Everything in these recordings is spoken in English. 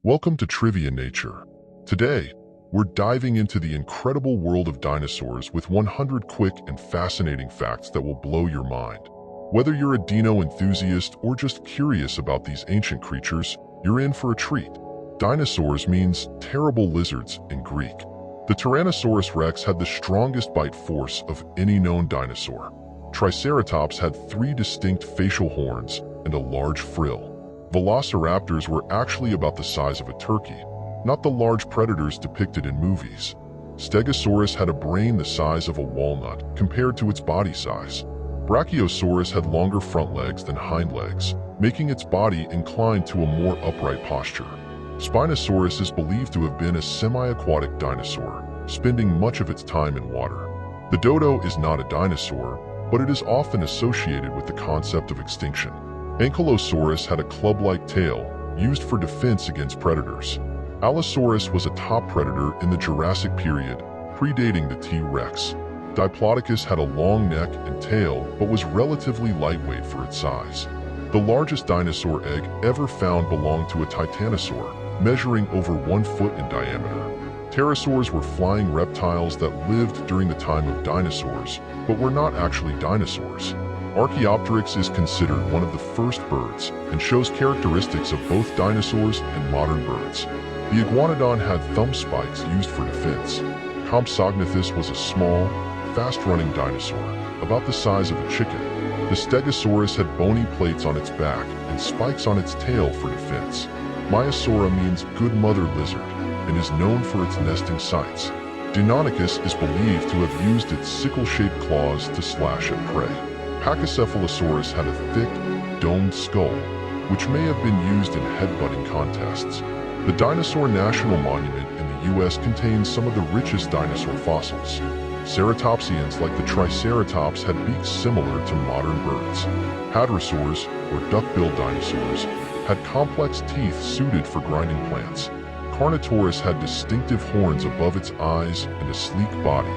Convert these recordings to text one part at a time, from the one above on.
Welcome to Trivia Nature. Today, we're diving into the incredible world of dinosaurs with 100 quick and fascinating facts that will blow your mind. Whether you're a dino enthusiast or just curious about these ancient creatures, you're in for a treat. Dinosaurs means terrible lizards in Greek. The Tyrannosaurus rex had the strongest bite force of any known dinosaur. Triceratops had 3 distinct facial horns and a large frill. Velociraptors were actually about the size of a turkey, not the large predators depicted in movies. Stegosaurus had a brain the size of a walnut compared to its body size. Brachiosaurus had longer front legs than hind legs, making its body inclined to a more upright posture. Spinosaurus is believed to have been a semi-aquatic dinosaur, spending much of its time in water. The dodo is not a dinosaur, but it is often associated with the concept of extinction. Ankylosaurus had a club-like tail, used for defense against predators. Allosaurus was a top predator in the Jurassic period, predating the T-Rex. Diplodocus had a long neck and tail, but was relatively lightweight for its size. The largest dinosaur egg ever found belonged to a titanosaur, measuring over 1 foot in diameter. Pterosaurs were flying reptiles that lived during the time of dinosaurs, but were not actually dinosaurs. Archaeopteryx is considered one of the first birds and shows characteristics of both dinosaurs and modern birds. The iguanodon had thumb spikes used for defense. Compsognathus was a small, fast-running dinosaur, about the size of a chicken. The Stegosaurus had bony plates on its back and spikes on its tail for defense. Maiasaura means good mother lizard and is known for its nesting sites. Deinonychus is believed to have used its sickle-shaped claws to slash at prey. Pachycephalosaurus had a thick, domed skull, which may have been used in headbutting contests. The Dinosaur National Monument in the U.S. contains some of the richest dinosaur fossils. Ceratopsians like the Triceratops had beaks similar to modern birds. Hadrosaurs, or duck-billed dinosaurs, had complex teeth suited for grinding plants. Carnotaurus had distinctive horns above its eyes and a sleek body.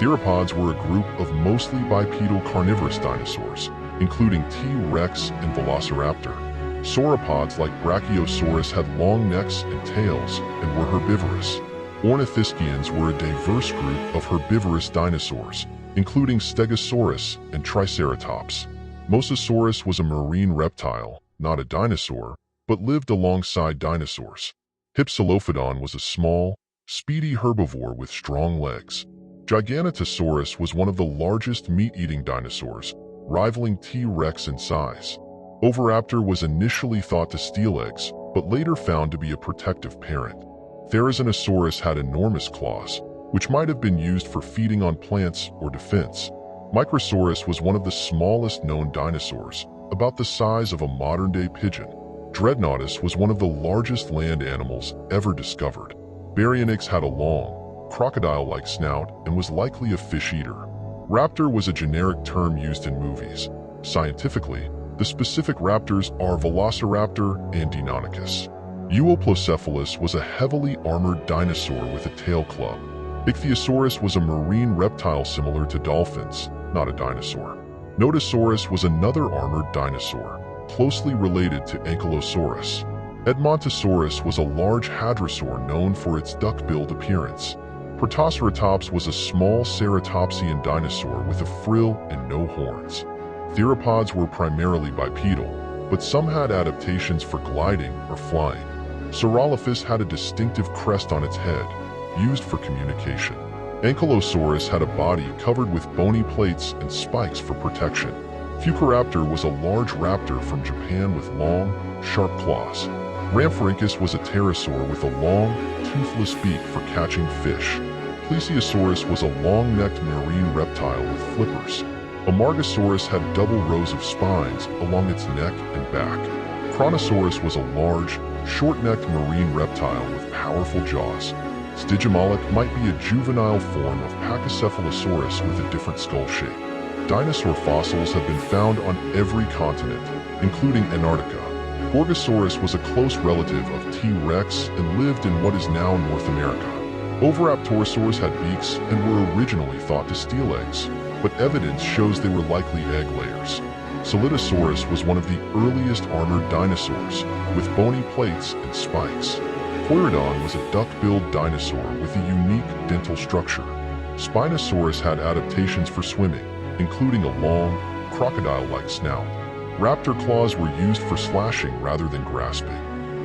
Theropods were a group of mostly bipedal carnivorous dinosaurs, including T-Rex and Velociraptor. Sauropods like Brachiosaurus had long necks and tails and were herbivorous. Ornithischians were a diverse group of herbivorous dinosaurs, including Stegosaurus and Triceratops. Mosasaurus was a marine reptile, not a dinosaur, but lived alongside dinosaurs. Hypsilophodon was a small, speedy herbivore with strong legs. Giganotosaurus was one of the largest meat-eating dinosaurs, rivaling T-Rex in size. Oviraptor was initially thought to steal eggs, but later found to be a protective parent. Therizinosaurus had enormous claws, which might have been used for feeding on plants or defense. Microsaurus was one of the smallest known dinosaurs, about the size of a modern-day pigeon. Dreadnoughtus was one of the largest land animals ever discovered. Baryonyx had a long, crocodile-like snout and was likely a fish-eater. Raptor was a generic term used in movies. Scientifically, the specific raptors are Velociraptor and Deinonychus. Euoplocephalus was a heavily armored dinosaur with a tail club. Ichthyosaurus was a marine reptile similar to dolphins, not a dinosaur. Nodosaurus was another armored dinosaur, closely related to Ankylosaurus. Edmontosaurus was a large hadrosaur known for its duck-billed appearance. Protoceratops was a small ceratopsian dinosaur with a frill and no horns. Theropods were primarily bipedal, but some had adaptations for gliding or flying. Saurolophus had a distinctive crest on its head, used for communication. Ankylosaurus had a body covered with bony plates and spikes for protection. Fucaraptor was a large raptor from Japan with long, sharp claws. Rhamphorhynchus was a pterosaur with a long, toothless beak for catching fish. Plesiosaurus was a long-necked marine reptile with flippers. Amargasaurus had double rows of spines along its neck and back. Kronosaurus was a large, short-necked marine reptile with powerful jaws. Stygimoloch might be a juvenile form of Pachycephalosaurus with a different skull shape. Dinosaur fossils have been found on every continent, including Antarctica. Gorgosaurus was a close relative of T-Rex and lived in what is now North America. Oviraptorosaurs had beaks and were originally thought to steal eggs, but evidence shows they were likely egg layers. Solidosaurus was one of the earliest armored dinosaurs, with bony plates and spikes. Quirridon was a duck-billed dinosaur with a unique dental structure. Spinosaurus had adaptations for swimming, including a long, crocodile-like snout. Raptor claws were used for slashing rather than grasping.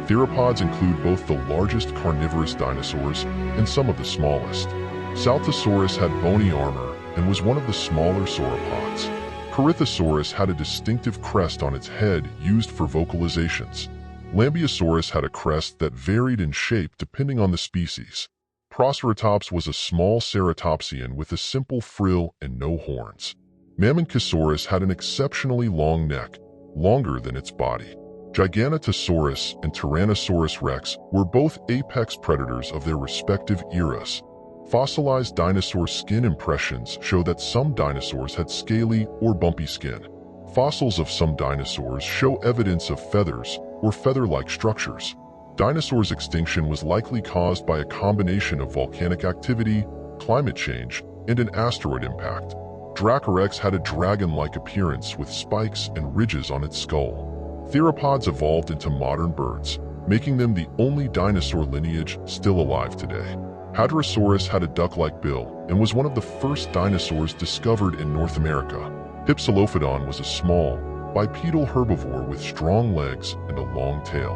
Theropods include both the largest carnivorous dinosaurs and some of the smallest. Saltosaurus had bony armor and was one of the smaller sauropods. Corythosaurus had a distinctive crest on its head used for vocalizations. Lambeosaurus had a crest that varied in shape depending on the species. Proceratops was a small ceratopsian with a simple frill and no horns. Mamenchisaurus had an exceptionally long neck, longer than its body. Giganotosaurus and Tyrannosaurus rex were both apex predators of their respective eras. Fossilized dinosaur skin impressions show that some dinosaurs had scaly or bumpy skin. Fossils of some dinosaurs show evidence of feathers or feather-like structures. Dinosaurs' extinction was likely caused by a combination of volcanic activity, climate change, and an asteroid impact. Dracorex had a dragon-like appearance with spikes and ridges on its skull. Theropods evolved into modern birds, making them the only dinosaur lineage still alive today. Hadrosaurus had a duck-like bill and was one of the first dinosaurs discovered in North America. Hypsilophodon was a small, bipedal herbivore with strong legs and a long tail.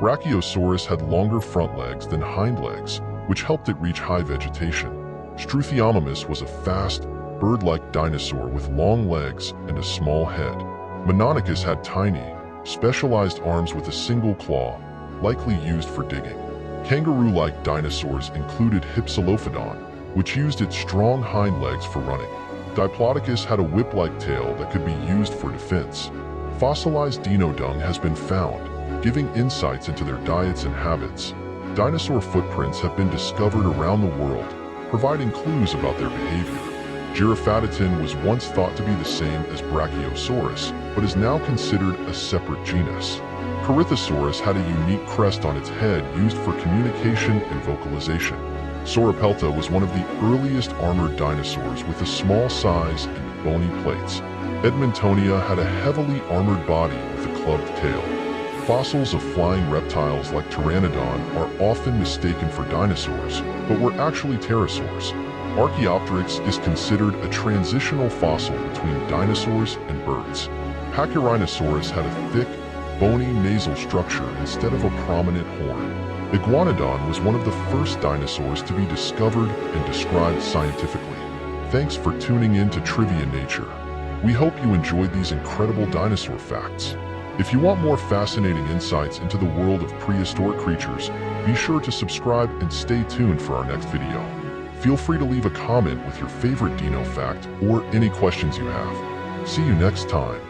Brachiosaurus had longer front legs than hind legs, which helped it reach high vegetation. Struthiomimus was a fast, bird-like dinosaur with long legs and a small head. Mononychus had tiny, specialized arms with a single claw, likely used for digging. Kangaroo-like dinosaurs included Hypsilophodon, which used its strong hind legs for running. Diplodocus had a whip-like tail that could be used for defense. Fossilized dino dung has been found, giving insights into their diets and habits. Dinosaur footprints have been discovered around the world, providing clues about their behavior. Giraffatitan was once thought to be the same as Brachiosaurus, but is now considered a separate genus. Corythosaurus had a unique crest on its head used for communication and vocalization. Sauropelta was one of the earliest armored dinosaurs with a small size and bony plates. Edmontonia had a heavily armored body with a clubbed tail. Fossils of flying reptiles like Pteranodon are often mistaken for dinosaurs, but were actually pterosaurs. Archaeopteryx is considered a transitional fossil between dinosaurs and birds. Pachyrhinosaurus had a thick, bony nasal structure instead of a prominent horn. Iguanodon was one of the first dinosaurs to be discovered and described scientifically. Thanks for tuning in to Trivia Nature. We hope you enjoyed these incredible dinosaur facts. If you want more fascinating insights into the world of prehistoric creatures, be sure to subscribe and stay tuned for our next video. Feel free to leave a comment with your favorite dino fact or any questions you have. See you next time.